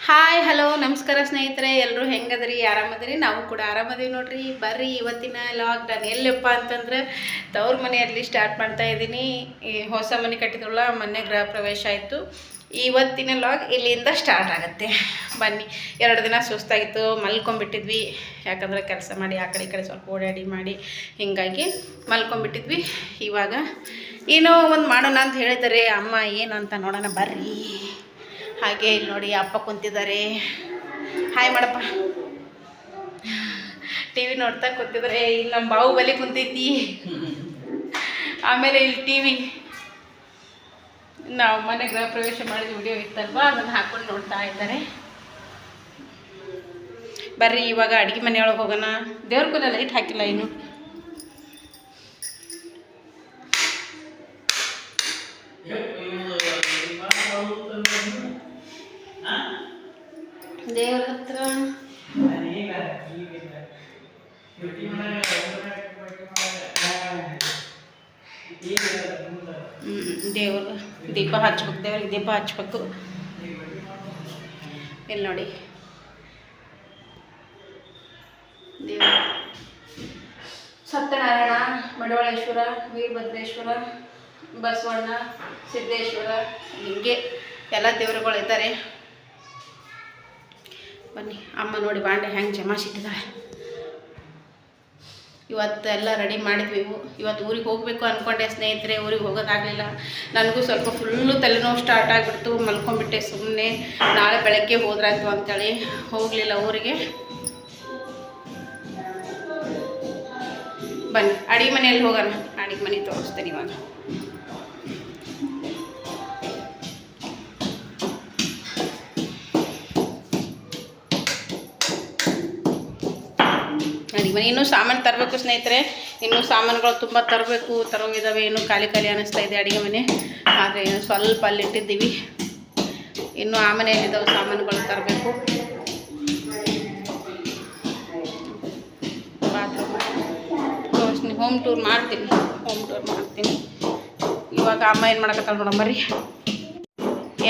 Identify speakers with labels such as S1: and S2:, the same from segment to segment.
S1: Hi hello ನಮಸ್ಕಾರ ಸ್ನೇಹಿತರೆ, ಎಲ್ಲರೂ ಹೆಂಗದ್ರಿ? ಆರಾಮದ್ರಿ? ನಾವು ಕೂಡ ಆರಾಮದೀವಿ ನೋಡ್ರಿ. ಬರ್ರಿ ಇವತ್ತಿನ ಲಾಗ್ ನಾನು ಎಲ್ಲಪ್ಪ ಅಂತಂದ್ರೆ ತವ್ರ ಮನೆಯಲ್ಲಿ ಸ್ಟಾರ್ಟ್ ಮಾಡ್ತಾ ಇದ್ದೀನಿ. ಈ ಹೊಸ ಮನೆ ಕಟ್ಟಿದ್ರಲ್ಲ, ಮೊನ್ನೆ ಗೃಹ ಪ್ರವೇಶ ಆಯಿತು. ಇವತ್ತಿನ ಲಾಗ್ ಇಲ್ಲಿಂದ ಸ್ಟಾರ್ಟ್ ಆಗುತ್ತೆ. ಬನ್ನಿ. 2 ದಿನ ಸುಸ್ತಾಗಿತ್ತು, ಮಲ್ಕೊಂಡ್ಬಿಟ್ಟಿದ್ವಿ. ಯಾಕಂದರೆ ಕೆಲಸ ಮಾಡಿ ಆ ಕಡೆ ಈ ಕಡೆ ಸ್ವಲ್ಪ ಓಡಾಡಿ ಮಾಡಿ ಹೀಗಾಗಿ ಮಲ್ಕೊಂಡ್ಬಿಟ್ಟಿದ್ವಿ. ಇವಾಗ ಏನೋ ಒಂದು ಮಾಡೋಣ ಅಂತ ಹೇಳಿದರೆ ಅಮ್ಮ ಏನು ಅಂತ ನೋಡೋಣ ಬರ್ರಿ. ಹಾಗೆ ಇಲ್ಲಿ ನೋಡಿ ಅಪ್ಪ ಕುಂತಿದ್ದಾರೆ. ಹಾಯ್ ಮಾಡಪ್ಪ. ಟಿ ವಿ ನೋಡ್ತಾ ಕೂತಿದ್ದಾರೆ. ಇಲ್ಲಿ ನಮ್ಮ ಬಾಹುಬಲಿ ಕುಂತೈತಿ. ಆಮೇಲೆ ಇಲ್ಲಿ ಟಿ ವಿ ನಾವು ಮನೆ ಗೃಹ ಪ್ರವೇಶ ಮಾಡಿದ ವಿಡಿಯೋ ಇತ್ತಲ್ವ, ಅದನ್ನು ಹಾಕೊಂಡು ನೋಡ್ತಾ ಇದ್ದಾರೆ. ಬರ್ರಿ ಇವಾಗ ಅಡುಗೆ ಮನೆಯೊಳಗೆ ಹೋಗೋಣ. ದೇವ್ರ ಕೂಡ ಲೈಟ್ ಹಾಕಿಲ್ಲ ಇನ್ನು. ದೇವ್ರ ಹತ್ರ ದೇವ್ರ ದೀಪ ಹಚ್ಬೇಕು. ದೇವ್ರಿಗೆ ದೀಪ ಹಚ್ಬೇಕು. ಇಲ್ಲಿ ನೋಡಿ ದೇವ್ರ ಸತ್ಯನಾರಾಯಣ, ಮಡವಳೇಶ್ವರ, ವೀರಭದ್ರೇಶ್ವರ, ಬಸವಣ್ಣ, ಸಿದ್ದೇಶ್ವರ, ಹೀಗೆ ಎಲ್ಲ ದೇವರುಗಳು ಇದ್ದಾರೆ. ಬನ್ನಿ. ಅಮ್ಮ ನೋಡಿ ಬಾಂಡೆ ಹೆಂಗೆ ಜಮಾಸಿಟ್ಟಿದ್ದಾಳೆ. ಇವತ್ತೆಲ್ಲ ರೆಡಿ ಮಾಡಿದ್ವಿ. ಇವತ್ತು ಊರಿಗೆ ಹೋಗಬೇಕು ಅಂದ್ಕೊಂಡೆ ಸ್ನೇಹಿತರೆ, ಊರಿಗೆ ಹೋಗೋದಾಗಲಿಲ್ಲ. ನನಗೂ ಸ್ವಲ್ಪ ಫುಲ್ಲು ತಲೆನೋವು ಸ್ಟಾರ್ಟ್ ಆಗಿಬಿಡ್ತು. ಮಲ್ಕೊಂಡ್ಬಿಟ್ಟೆ ಸುಮ್ಮನೆ. ನಾಳೆ ಬೆಳಗ್ಗೆ ಹೋದ್ರಾಯ್ತು ಅಂತೇಳಿ ಹೋಗಲಿಲ್ಲ ಊರಿಗೆ. ಬನ್ನಿ ಅಡುಗೆ ಮನೆಯಲ್ಲಿ ಹೋಗೋಣ. ಅಡುಗೆ ಮನೆ ತೋರಿಸ್ತೇನೆ ಇವಾಗ. ಮನೆ ಇನ್ನೂ ಸಾಮಾನು ತರಬೇಕು ಸ್ನೇಹಿತರೆ. ಇನ್ನೂ ಸಾಮಾನುಗಳು ತುಂಬ ತರೋಗಿದ್ದಾವೆ. ಇನ್ನೂ ಖಾಲಿ ಅನ್ನಿಸ್ತಾ ಇದೆ ಅಡುಗೆ ಮನೆ. ಆದರೆ ಸ್ವಲ್ಪ ಅಲ್ಲಿಟ್ಟಿದ್ದೀವಿ. ಇನ್ನೂ ಆ ಮನೆಯಲ್ಲಿದ್ದಾವೆ ಸಾಮಾನುಗಳು ತರಬೇಕು. ಬಾತ್ರೂಮ್ ಹೋಮ್ ಟೂರ್ ಮಾಡ್ತೀನಿ. ಇವಾಗ ಅಮ್ಮ ಏನು ಮಾಡಕತ್ತಾಳ ನೋಡಂಬರಿ.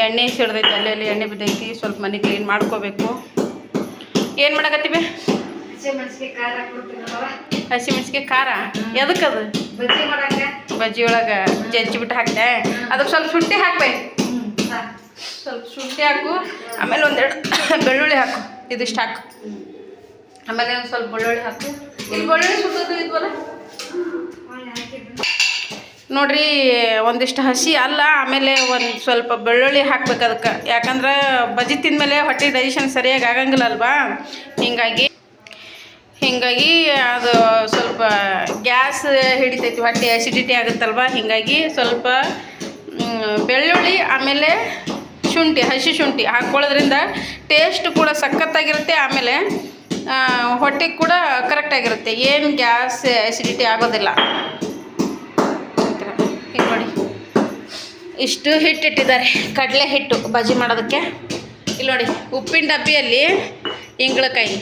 S1: ಎಣ್ಣೆ ಸಿಡ್ದೈತಿ, ಅಲ್ಲಿ ಎಣ್ಣೆ ಬಿದ್ದೈತಿ. ಸ್ವಲ್ಪ ಮನೆ ಕ್ಲೀನ್ ಮಾಡ್ಕೋಬೇಕು. ಏನು ಮಾಡಕತ್ತೀವಿ? ಹಸಿಮೆಣ್ಸಿಗೆ ಖಾರ ಎದಕ್ಕದು? ಬಜ್ಜಿ ಒಳಗೆ ಜಜ್ಜಿಬಿಟ್ಟು ಹಾಕ್ತೆ. ಅದಕ್ಕೆ ಸ್ವಲ್ಪ ಶುಂಠಿ ಹಾಕ್ಬೇಕು. ಸ್ವಲ್ಪ ಶುಂಠಿ ಹಾಕು. ಆಮೇಲೆ 1-2 ಬೆಳ್ಳುಳ್ಳಿ ಹಾಕು. ಇದಿಷ್ಟು ಹಾಕು. ಆಮೇಲೆ ಒಂದು ಸ್ವಲ್ಪ ಬೆಳ್ಳುಳ್ಳಿ ಹಾಕು. ಇಲ್ಲಿ ಬೆಳ್ಳುಳ್ಳಿ ಸುಟ್ಟದ್ದು ಇದ್ವಲ್ಲ ನೋಡ್ರಿ. ಒಂದಿಷ್ಟು ಹಸಿ ಅಲ್ಲ, ಆಮೇಲೆ ಒಂದು ಸ್ವಲ್ಪ ಬೆಳ್ಳುಳ್ಳಿ ಹಾಕ್ಬೇಕು ಅದಕ್ಕೆ. ಯಾಕಂದ್ರೆ ಬಜ್ಜಿ ತಿಂದಮೇಲೆ ಹೊಟ್ಟೆ ಡೈಜೆಷನ್ ಸರಿಯಾಗಿ ಆಗಂಗಿಲ್ಲ ಅಲ್ವಾ. ಹೀಗಾಗಿ ಅದು ಸ್ವಲ್ಪ ಗ್ಯಾಸ್ ಹಿಡಿತೈತಿ, ಹೊಟ್ಟೆ ಆ್ಯಸಿಡಿಟಿ ಆಗುತ್ತಲ್ವ. ಹೀಗಾಗಿ ಸ್ವಲ್ಪ ಬೆಳ್ಳುಳ್ಳಿ ಆಮೇಲೆ ಶುಂಠಿ, ಹಸಿ ಶುಂಠಿ ಹಾಕ್ಕೊಳ್ಳೋದ್ರಿಂದ ಟೇಸ್ಟ್ ಕೂಡ ಸಖತ್ತಾಗಿರುತ್ತೆ. ಆಮೇಲೆ ಹೊಟ್ಟೆಗೆ ಕೂಡ ಕರೆಕ್ಟಾಗಿರುತ್ತೆ. ಏನು ಗ್ಯಾಸ್ ಆ್ಯಸಿಡಿಟಿ ಆಗೋದಿಲ್ಲ. ಹೀಗೆ ನೋಡಿ ಇಷ್ಟು ಹಿಟ್ಟಿಟ್ಟಿದ್ದಾರೆ, ಕಡಲೆ ಹಿಟ್ಟು ಬಜ್ಜಿ ಮಾಡೋದಕ್ಕೆ. ಇಲ್ಲಿ ನೋಡಿ ಉಪ್ಪಿನ ಡಬ್ಬಿಯಲ್ಲಿ ಇಂಗ್ಳಕಾಯಿ,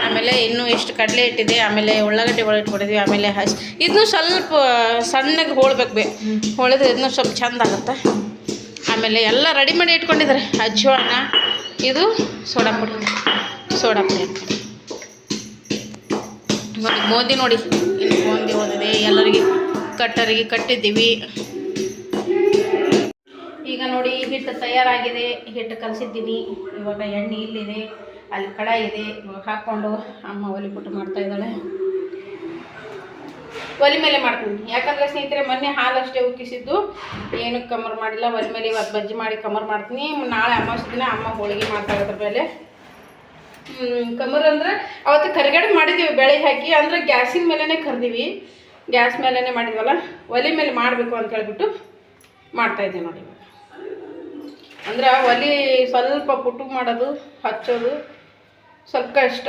S1: ಆಮೇಲೆ ಇನ್ನೂ ಇಷ್ಟು ಕಡಲೆ ಇಟ್ಟಿದೆ. ಆಮೇಲೆ ಉಳ್ಳಾಗಡ್ಡಿ ಇಟ್ಕೊಂಡಿದ್ವಿ. ಆಮೇಲೆ ಇದನ್ನು ಸ್ವಲ್ಪ ಸಣ್ಣಗೆ ಹೋಳ್ಬೇಕು. ಹೊಳೆದ್ರೆ ಇದನ್ನು ಸ್ವಲ್ಪ ಚೆಂದ ಆಗುತ್ತೆ. ಆಮೇಲೆ ಎಲ್ಲ ರೆಡಿ ಮಾಡಿ ಇಟ್ಕೊಂಡಿದ್ದಾರೆ. ಅಜ್ವಾನ, ಇದು ಸೋಡಾ ಪುಡಿ ನೋಡಿ. ಮೋದಿ ನೋಡಿ ಇನ್ನು ಮೋದಿ ಓದಿದೆ. ಎಲ್ಲರಿಗೆ ಕಟ್ಟರಿಗೆ ಕಟ್ಟಿದ್ದೀವಿ. ಈಗ ನೋಡಿ ಹಿಟ್ಟು ತಯಾರಾಗಿದೆ. ಹಿಟ್ಟು ಕಲಸಿದ್ದೀನಿ. ಇವಾಗ ಎಣ್ಣೆ ಇಲ್ಲಿದೆ, ಅಲ್ಲಿ ಕಡಾಯಿ ಇದೆ. ಇವಾಗ ಹಾಕ್ಕೊಂಡು ಅಮ್ಮ ಒಲೆ ಪುಟ್ಟು ಮಾಡ್ತಾ ಇದ್ದಾಳೆ. ಒಲೆ ಮೇಲೆ ಮಾಡ್ತೀನಿ. ಯಾಕಂದರೆ ಸ್ನೇಹಿತರೆ ಮೊನ್ನೆ ಹಾಲು ಅಷ್ಟೇ ಉಕ್ಕಿಸಿದ್ದು, ಏನು ಕಮ್ಮರ್ ಮಾಡಿಲ್ಲ. ಒಲೆ ಮೇಲೆ ಇವತ್ತು ಬಜ್ಜಿ ಮಾಡಿ ಕಮ್ಮರ್ ಮಾಡ್ತೀನಿ. ನಾಳೆ ಅಮಾವಾಸ್ಯೆ ದಿನ ಅಮ್ಮ ಹೋಳಿಗೆ ಮಾಡ್ತಾ ಇದ್ರ ಮೇಲೆ. ಕಮ್ಮರ್ ಅಂದರೆ ಅವತ್ತು ಕರಿಗಡೆ ಮಾಡಿದ್ದೀವಿ ಬೇಳೆ ಹಾಕಿ. ಅಂದರೆ ಗ್ಯಾಸಿನ ಮೇಲೇ ಕರ್ದೀವಿ. ಗ್ಯಾಸ್ ಮೇಲೇ ಮಾಡಿದ್ವಲ್ಲ, ಒಲೆ ಮೇಲೆ ಮಾಡಬೇಕು ಅಂತ ಹೇಳ್ಬಿಟ್ಟು ಮಾಡ್ತಾಯಿದ್ದೀವಿ ನೋಡಿ. ಅಂದ್ರೆ ಒಲೆ ಸ್ವಲ್ಪ ಪುಟ್ಟು ಮಾಡೋದು, ಹಚ್ಚೋದು ಸ್ವಲ್ಪ ಕಷ್ಟ.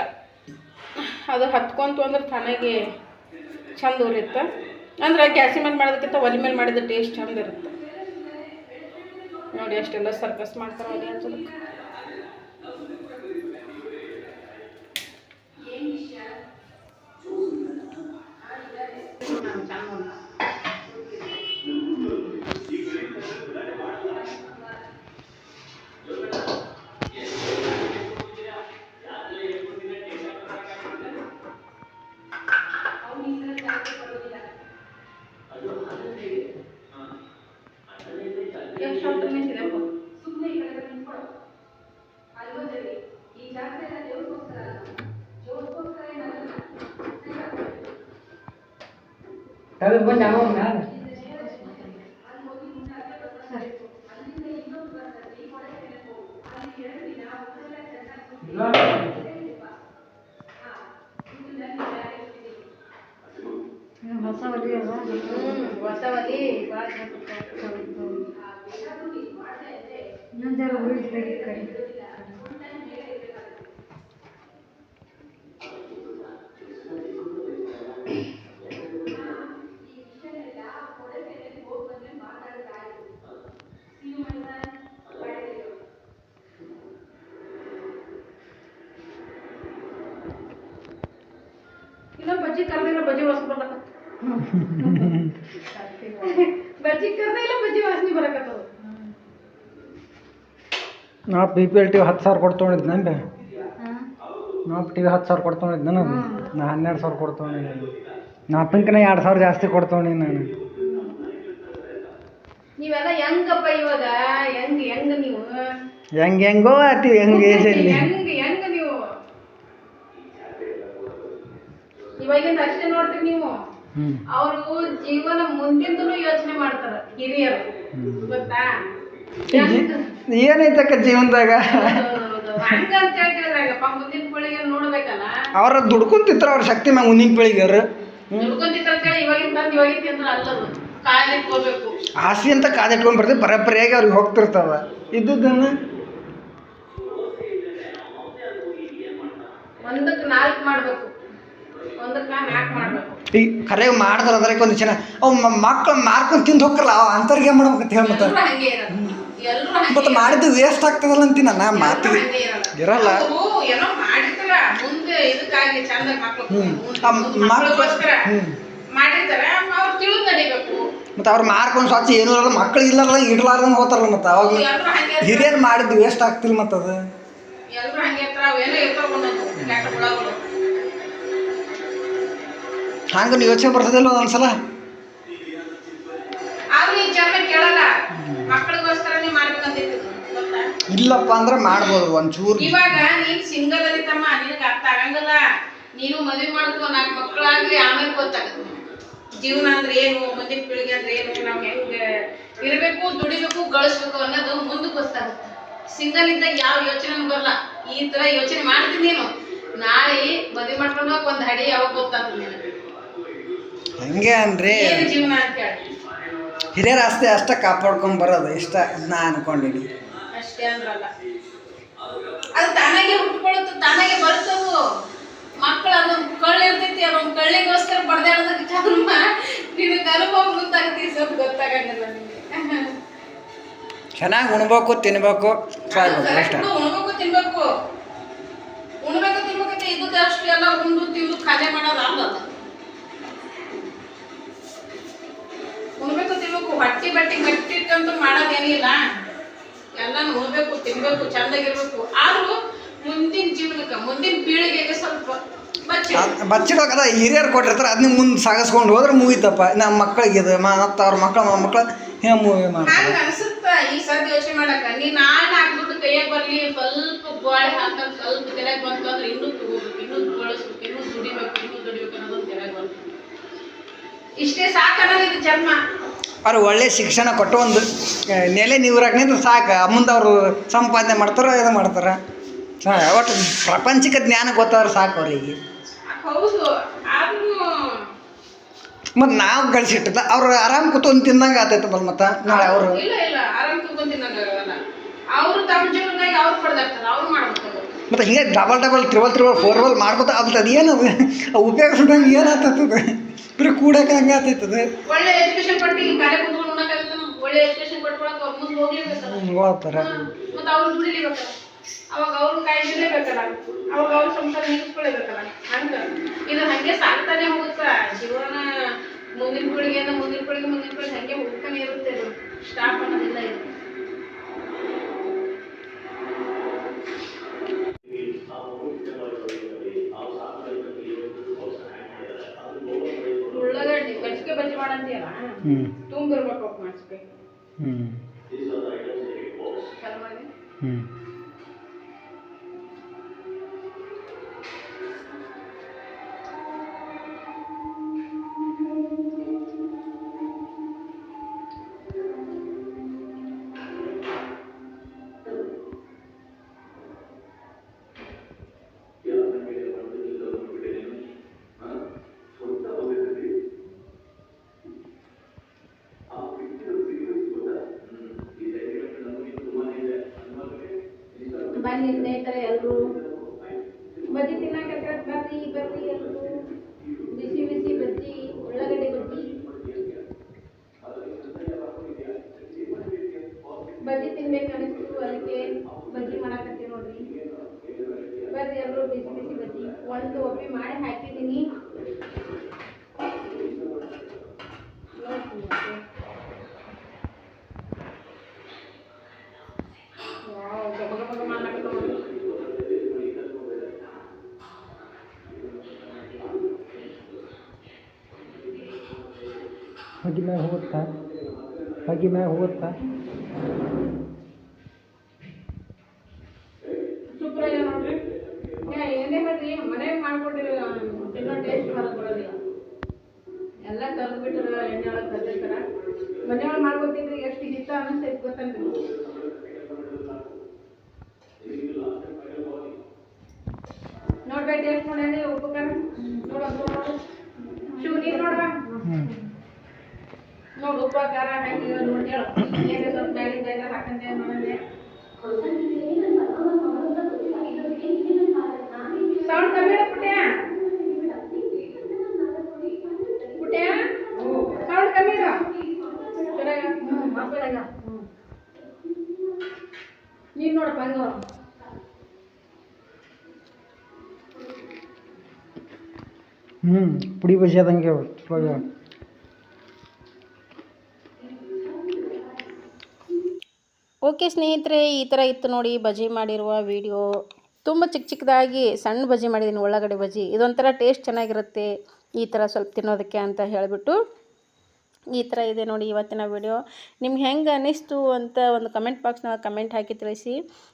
S1: ಅದು ಹತ್ಕೊಂತು ಅಂದ್ರೆ ಚೆನ್ನಾಗಿ ಚಂದ ಉರಿಯುತ್ತೆ. ಅಂದ್ರೆ ಗ್ಯಾಸಿನ ಮೇಲೆ ಮಾಡೋದಕ್ಕಿಂತ ಒಲೆ ಮೇಲೆ ಮಾಡಿದ ಟೇಸ್ಟ್ ಚಂದ ಇರುತ್ತೆ ನೋಡಿ. ಅಷ್ಟೆಲ್ಲ ಸರ್ಕಸ್ ಮಾಡ್ತಾರೆ ಒಲೆ ಹಚ್ಚೋದಕ್ಕೆ.
S2: ಬಂದು ಯಾವ ಮ್ಯಾಲ ಹೊಸ ಒಲಿ ಅಲ್ಲ ಹೊಸ ಒಲಿ ಇನ್ನೊಂದು ಉಳಿಸ್ಬೇಕು ಕಡೆ
S1: ಇಲ್ಲ ಬಜ್ಜಿ ಕರ್ದಿಲ್ಲ ಬಜ್ಜಿ ವಾಸನೆ ಬರ್ಲಕ್ಕ ಬಜ್ಜಿ ಕರ್ದ ಇಲ್ಲ ಬಜ್ಜಿ ವಾಸನೆ ಬರಕತ್ತದ
S2: ನಾವು ಪಿ ಪಿ ಎಲ್ ಟಿ 10,000 ಕೊಟ್ಟು ತೊಗೊಂಡಿದ್ದೆ ನಾವು ಟಿ ವಿ 10,000 ಕೊಟ್ಟು ತೊಗೊಂಡಿದ್ದೆ ನಾನು 12,000 ಕೊಟ್ಟು ತೊಗೊಂಡಿದ್ದೆ ನಾಲ್ಕಿಂಕನ 2,000 ಜಾಸ್ತಿ ಕೊಟ್ಟು ತೊಗೊಂಡಿನಿ ನಾನು
S1: ನೀವೆಲ್ಲ ಹೆಂಗಪ್ಪ ಇವಾಗ ಹೆಂಗ ನೀವು
S2: ಹೆಂಗೋ ಆತೀವಿ ಹೆಂಗೆ ಏಜಲ್ಲಿ
S1: ಹೆಂಗ ನೀವು ಇವಾಗಿಂದ ಅಷ್ಟೇ ನೋಡ್ತೀವಿ ನೀವು ಅವರು ಜೀವನ ಮುಂದಿಂದಲೂ ಯೋಚನೆ ಮಾಡ್ತಾರ ಹಿರಿಯರು ಗೊತ್ತಾ
S2: ಏನೈತಕ್ಕ ಜೀವನದಾಗ
S1: ಹಂಗ ಅಂತ ಹೇಳ್ತಿದ್ರಾಗಪ್ಪ ಮುಂದಿನ ಪೀಳಿಗೆ ನೋಡ್ಬೇಕಲ್ಲ
S2: ಅವ್ರ ದುಡ್ಕೊಂತಿತ್ರ ಅವ್ರ ಶಕ್ತಿ ಮ್ಯಾಗ ಮುಂದಿನ ಪೀಳಿಗೆಯವ್ರು
S1: ದುಡ್ಕೊಂತಿತ್ರ ಅಂತ ಹೇಳಿ ಇವಾಗಿನ ತಂದು ಇವಾಗಿನ ತಿಂದ್ರೆ ಅಲ್ಲದು ಕಾಲಿಟ್ಕೋಬೇಕು
S2: ಆಸೆ ಅಂತ ಕಾದಿಟ್ಕೊಂಡ್ ಬರ್ತೀವಿ ಬರಬ್ಬರಿಯಾಗಿ ಅವ್ರಿಗೆ ಹೋಗ್ತಿರ್ತಾವ ಇದ್ದದನ್ನ
S1: ಒಂದಕ್ಕೆ 4 ಮಾಡ್ಬೇಕು ಒಂದಕ್ಕೆ 4 ಮಾಡ್ಬೇಕು
S2: ಈಗ ಕರೆ ಮಾಡಿದ್ರೆ ಅದ್ರಕ್ಕೆ ಒಂದು ಚೆನ್ನಾಗಿ ಅವು ಮಕ್ಕಳು ಮಾರ್ಕೊಂಡು ತಿಂದು ಹೋಗ್ರಲ್ಲ ಅವ ಅಂತರ್ಗೆ ಮಾಡ್ಬೇಕಂತ ಹೇಳ್ಮತ್ತ ಮತ್ತೆ ಮಾಡಿದ್ದು ವೇಸ್ಟ್ ಆಗ್ತದಲ್ಲ ಅಂತೀನಿ ನಾ ಮಾತಿಗೆ ಇರಲ್ಲ
S1: ಏನೋ ಮಾಡಿರ್ತಾರ ಮುಂದೆ ಇದಕ್ಕಾಗಿ ಚಂದ ಮಕ್ಕಳಿಗೋಸ್ಕರ ಮಾಡಿರ್ತಾರ ಅವ್ರು ತಿಳಿದು ನಡಿಬೇಕು
S2: ಮತ್ತೆ ಅವ್ರು ಮಾರ್ಕೊಂಡು ಸ್ವಚ್ಛ ಏನೂ ಇರೋದು ಮಕ್ಳು ಇಲ್ಲಾರ್ದ ಇಡ್ಲಾರ್ದಂಗೆ ಹೋತಾರಲ್ಲ ಮತ್ತೆ ಅವಾಗ ಹಿರಿಯರು ಮಾಡಿದ್ದು ವೇಸ್ಟ್ ಆಗ್ತಿಲ್ಲ ಮತ್ತೆ ಅದು
S1: ಎಲ್ಲರೂ ಹಂಗೆ ಇರ್ತಾರ ಅವೇನೋ ಇರ್ತಾವ ಒಂದೊಂದು ಕೆಟ್ಟ ಹುಳಗಳು
S2: ಹಂಗ ಯೋಚನೆ ಬರ್ತದಿಲ್ಲ ಒಂದೊಂದ್ಸಲ
S1: ಆದ್ರೂ ಈ ಜನ ಕೇಳಲ್ಲ ಮಕ್ಕಳಿಗೋಸ್ಕರ ನೀವು ಮಾಡ್ಬೇಕಂತಿತ್ತು ಗೊತ್ತಾ
S2: ಇಲ್ಲಪ್ಪ ಅಂದ್ರೆ ಮಾಡ್ಬೋದು ಒಂಚೂರು
S1: ಇವಾಗ ನೀನ್ ಸಿಂಗಲ್ ಅದಿತ್ತಮ್ಮ ನಿನಗೆ ಅರ್ಥ ಆಗಂಗಿಲ್ಲ ನೀನು ಮದುವೆ ಮಾಡ್ಕೊ 4 ಮಕ್ಕಳಾಗ್ಲಿ ಆಮೇಲೆ ಗೊತ್ತಾಗುತ್ತೆ ಜೀವನ ಅಂದ್ರೆ ಏನು ಮುಂದಿನ ಪೀಳಿಗೆ ಅಂದ್ರೆ ಏನು ನಾವು ಹೆಂಗ ಇರಬೇಕು ದುಡಿಬೇಕು ಗಳಿಸ್ಬೇಕು ಅನ್ನೋದು ಮುಂದಕ್ಕೆ ಗೊತ್ತಾಗುತ್ತೆ ಸಿಂಗಲ್ ಇದ್ದಾಗ ಯಾವ ಯೋಚನೆ ಬರಲ್ಲ ಈ ತರ ಯೋಚನೆ ಮಾಡ್ತೀನಿ ನೀನು ನಾಳೆ ಮದುವೆ ಮಾಡ್ಕೊಂಡು ಒಂದು ಹಡಿ ಯಾವಾಗ ಗೊತ್ತಾಗ್ತದೆ ನಿನಗೆ
S2: ಹಂಗೆ ಅನ್ರಿ
S1: ಜೀವನ ಅಂತ ಹೇಳಿ
S2: ಹಿರಿಯರ ಆಸ್ತಿ ಅಷ್ಟ ಕಾಪಾಡ್ಕೊಂಡ್ ಬರೋದು ಇಷ್ಟ ನಾ ಅನ್ಕೊಂಡಿನಿ
S1: ಅಷ್ಟೇ ಅಂದ್ರಲ್ಲ ಅದು ತಾನಾಗೆ ಹುಟ್ಕೊಳ್ಳುತ್ತೆ ತಾನಾಗೆ ಬರ್ತವು ಮಕ್ಕಳು ಅದೊಂದು ಕಳ್ಳು ಇರ್ತೈತಿ ಅದೊಂದು ಕಳ್ಳಿಗೋಸ್ಕರ ಬಡ್ದಾಡೋದಕ್ಕೆ ಜನ್ಮ ನಿನಗೆ ಅನುಭವ ಗೊತ್ತಾಗತ್ತೆ ಸ್ವಲ್ಪ ಗೊತ್ತಾಗಂಗಿಲ್ಲ ನಿಮಗೆ
S2: ಚೆನ್ನಾಗಿ ಉಣ್ಬೇಕು ತಿನ್ಬೇಕು
S1: ಉಣ್ಬೇಕು ತಿನ್ಬೇಕು ಇದ್ದದ್ದು ಅಷ್ಟು ಎಲ್ಲ ಉಂಡು ತಿಂದು ಖಾಲಿ ಮಾಡೋದು ಅಲ್ಲ ಉಣ್ಬೇಕು ತಿನ್ಬೇಕು ಹೊಟ್ಟಿ ಬಟ್ಟಿ ಗಟ್ಟಿಟ್ಕಂತ ಮಾಡೋದೇನಿಲ್ಲ ಎಲ್ಲ ಉಣ್ಬೇಕು ತಿನ್ಬೇಕು ಚಂದಾಗಿರ್ಬೇಕು ಆದ್ರೂ ಮುಂದಿನ ಜೀವನಕ್ಕೆ ಮುಂದಿನ ಪೀಳಿಗೆಗೆ ಸ್ವಲ್ಪ
S2: ಬಚ್ಚಿಡೋಕದ ಹಿರಿಯರು ಕೊಟ್ಟಿರ್ತಾರೆ ಅದನ್ನ ಮುಂದೆ ಸಾಗಿಸ್ಕೊಂಡು ಹೋದ್ರೆ ಮುಗಿತಪ್ಪ ನಮ್ಮ ಮಕ್ಕಳಿಗೆ ಇದು ಮತ್ತು ಅವ್ರ ಮಕ್ಕಳು ಹೇ ಮೂವಿ
S1: ಹಂಗ ಅನ್ಸುತ್ತ ಈ ಸದ್ ಯೋಚನೆ ಮಾಡಕ ನೀ ನಾಳೆ ಹಾಕ್ಬಿಟ್ಟು ಕೈಯಾಗ ಬರ್ಲಿ ಸ್ವಲ್ಪ ಗೋಳೆ ಹಾಕಂತ ಸ್ವಲ್ಪ ತೆರೆಗ್ ಬಂತು ಅಂದ್ರೆ ಇನ್ನೂ ತಗೋಬೇಕು ಇನ್ನೂ ಬಳಸ್ಬೇಕು ಇನ್ನೂ ದುಡಿಬೇಕು ಅನ್ನೋದೊಂದು ತೆರೆಗ್ ಬಂತು ಇಷ್ಟೇ ಸಾಕನ್ನೋದು ಇದು ಜನ್ಮ
S2: ಅವ್ರು ಒಳ್ಳೆ ಶಿಕ್ಷಣ ಕೊಟ್ಟು ಒಂದು ನೆಲೆ ನೀವ್ರಾಗ ನಿಂತು ಸಾಕು ಮುಂದೆ ಅವರು ಸಂಪಾದನೆ ಮಾಡ್ತಾರೋ ಇದು ಮಾಡ್ತಾರೆ ಒಟ್ಟು ಪ್ರಪಂಚಕ್ಕೆ ಜ್ಞಾನ ಗೊತ್ತಾದ್ರೆ ಸಾಕು ಅವ್ರಿಗೆ
S1: ಹೌದು ಆದ್ರೂ
S2: ಮತ್ತು ನಾವು ಗಳಿಸಿಟ್ಟದ ಅವ್ರು ಆರಾಮ್ ಕೂತ್ಕೊಂಡು ತಿಂದಂಗೆ ಆತೈತಲ್ಲ ಮತ್ತೆ ನಾಳೆ ಅವರು
S1: ಇಲ್ಲ ಆರಾಮ್ ಕೂತ್ಕೊಂಡು ತಿನ್ನಂಗಾಗಲ್ಲ ಅವರು ತಮ್ಮ ಜೀವನದಾಗ ಅವ್ರು ಪಡೆದಾಡ್ತಾರೆ ಅವ್ರು ಮಾಡ್ಬೇಕು
S2: ಮತ್ತು ಹಿಂಗೆ ಡಬಲ್ ತ್ರಿಬಲ್ 4 ಮಾಡ್ಕೋತ ಆಗ್ತದೆ ಅದು ಏನದು ಉಪಯೋಗಿಸ್ದಂಗೆ ಏನಾಗ್ತದೆ ಬರೀ ಕೂಡಕ್ಕೆ ಹಂಗೆ ಆಗ್ತೈತದೆ
S1: ಒಳ್ಳೆ ಎಜುಕೇಶನ್ ಕೊಟ್ಟು ಕಾಲೇ ಕುತ್ಕೊಂಡು ಉಣ್ಣಕ್ಕಾಗತ್ತೆ ಒಳ್ಳೆ ಎಜುಕೇಶನ್ ಕೊಟ್ಕೊಳಕ್ಕೆ ಅವ್ರು ಮುಂದೆ ಹೋಗ್ಲೇಬೇಕಲ್ಲ
S2: ಹೋಗ್ತಾರೆ
S1: ಮತ್ತು ಅವ್ರು ದುಡಿಲೇಬೇಕಲ್ಲ ಅವಾಗ ಅವ್ರು ಕಾಯ್ದಿಲೇಬೇಕಲ್ಲ ಅವಾಗ ಅವ್ರ ಸಂಸಾರ ನಿಲ್ಲಿಸ್ಕೊಳ್ಳೇಬೇಕಲ್ಲ ಹಂಗ ಇದು ಹಂಗೆ ಸಾಕ್ತಾನೆ ಹೋಗುತ್ತ ಜೀವನ ಮುಂದಿನ ಪೀಳಿಗೆಯಿಂದ ಮುಂದಿನ ಪೀಳಿಗೆ ಹಂಗೆ ಹೋಗ್ತಾನೆ ಇರುತ್ತೆ ಇದು ಸ್ಟಾಪ್ ಅನ್ನೋದಿಲ್ಲ ಇದು ಉಳ್ಳಾಗಡ್ಡಿ ಮೆಣಸಿಗೆ ಬಜ್ಜಿ ಮಾಡಂತೀಯಲ್ಲ ತುಂಬಿರ್ಬೇಕು ಮೆಣಸಿಗೆ ಬನ್ನಿ ಸ್ನೇಹಿತರೆ ಎಲ್ಲರೂ ಬಜ್ಜಿ ತಿನ್ನಕ್ಕೆ ಬರ್ರಿ ಬರ್ರಿ ಎಲ್ಲರೂ. ಬಿಸಿ ಬಿಸಿ ಬಜ್ಜಿ, ಉಳ್ಳಾಗಡ್ಡಿ ಬಜ್ಜಿ. ಬಜ್ಜಿ ತಿನ್ಬೇಕು ಅನಿಸ್ತು, ಅದಕ್ಕೆ ಬಜ್ಜಿ ಮಾಡಾಕತ್ತೀವಿ ನೋಡ್ರಿ. ಬರ್ರಿ ಎಲ್ಲರೂ ಬಿಸಿ ಬಿಸಿ ಬಜ್ಜಿ. ಒಂದು ಒಪ್ಪಿ ಮಾಡಿ ಹಾಕಿದ್ದೀನಿ.
S2: ಹೊಗೆ ಮ್ಯಾಗ ಹೋಗುತ್ತಾ, ಹೊಗೆ ಮ್ಯಾಗ ಹೋಗುತ್ತಾ.
S1: ಸೂಪರ್ ಆಗಿದೆ ನೋಡ್ರಿ. ಏನೇ ಬರ್ರಿ ಮನೆಗೆ ಮಾಡ್ಕೊಟ್ಟಿರೋ ತಿನ್ನೋ ಟೇಸ್ಟ್ ಹೊರಗೆ ಬರೋದಿಲ್ಲ. ಎಲ್ಲ ಕಲ್ಬಿಟ್ಟಿರೋ ಎಣ್ಣೆ ಒಳಗೆ ಕಲ್ದಿರ್ತಾರ. ಮನೆಯೊಳಗೆ ಮಾಡ್ಕೊತಿದ್ರೆ ಎಷ್ಟು ಹಿತ ಅನ್ನಿಸ್ತೈತೆ ಗೊತ್ತಂದ್ರಿ. ನೋಡ್ಬೇಕು ಟೇಸ್ಟ್ ಮಾಡಿ ಉಪ್ಪು ಖಾರ ನೋಡು. ಶಿವ ನೀರು ನೋಡ್ಬಾ. ನೋಡು ಉಪ್ಪು ಖಾರ ಹಾಕಿ ನೋಡಿ ಹೇಳು. ಏನೇ ಸ್ವಲ್ಪ ಬ್ಯಾಳಿ ಬೇಗ ಹಾಕಂತೆ ನೋಡಂದೆ. ಸೌಂಡ್ ಕಮ್ಮಿ ಇಡ ಪುಟ್ಯ. ಪುಟ್ಯ ಸೌಂಡ್ ಕಮ್ಮಿ ಇಡ. ನೀನು ನೋಡಪ್ಪ ಹಂಗ.
S2: ಪುಡಿ ಬಜ್ಜಿ ಆದಂಗೆ
S1: ಓಕೆ ಸ್ನೇಹಿತರೆ, ಈ ಥರ ಇತ್ತು ನೋಡಿ ಬಜ್ಜಿ ಮಾಡಿರುವ ವಿಡಿಯೋ. ತುಂಬ ಚಿಕ್ಕ ಚಿಕ್ಕದಾಗಿ ಸಣ್ಣ ಬಜ್ಜಿ ಮಾಡಿದ್ದೀನಿ, ಉಳ್ಳಾಗಡ್ಡೆ ಬಜ್ಜಿ. ಇದೊಂಥರ ಟೇಸ್ಟ್ ಚೆನ್ನಾಗಿರುತ್ತೆ ಈ ಥರ ಸ್ವಲ್ಪ ತಿನ್ನೋದಕ್ಕೆ ಅಂತ ಹೇಳಿಬಿಟ್ಟು ಈ ಥರ ಇದೆ ನೋಡಿ ಇವತ್ತಿನ ವಿಡಿಯೋ. ನಿಮ್ಗೆ ಹೆಂಗೆ ಅನ್ನಿಸ್ತು ಅಂತ ಒಂದು ಕಮೆಂಟ್ ಬಾಕ್ಸ್ನಾಗ ಕಮೆಂಟ್ ಹಾಕಿ ತಿಳಿಸಿ.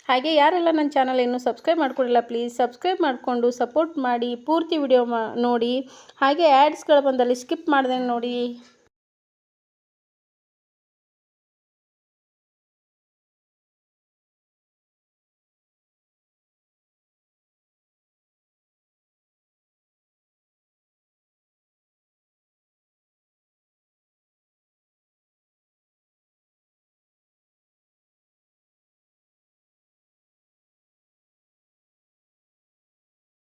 S1: ಹಾಗೆ ಯಾರೆಲ್ಲ ನನ್ನ ಚಾನಲ್ ಇನ್ನೂ ಸಬ್ಸ್ಕ್ರೈಬ್ ಮಾಡ್ಕೊಂಡಿಲ್ಲ ಪ್ಲೀಸ್ ಸಬ್ಸ್ಕ್ರೈಬ್ ಮಾಡಿಕೊಂಡು ಸಪೋರ್ಟ್ ಮಾಡಿ. ಪೂರ್ತಿ ವಿಡಿಯೋ ನೋಡಿ. ಹಾಗೆ ಆ್ಯಡ್ಸ್ಗಳು ಬಂದಲ್ಲಿ ಸ್ಕಿಪ್ ಮಾಡ್ದೆ ನೋಡಿ.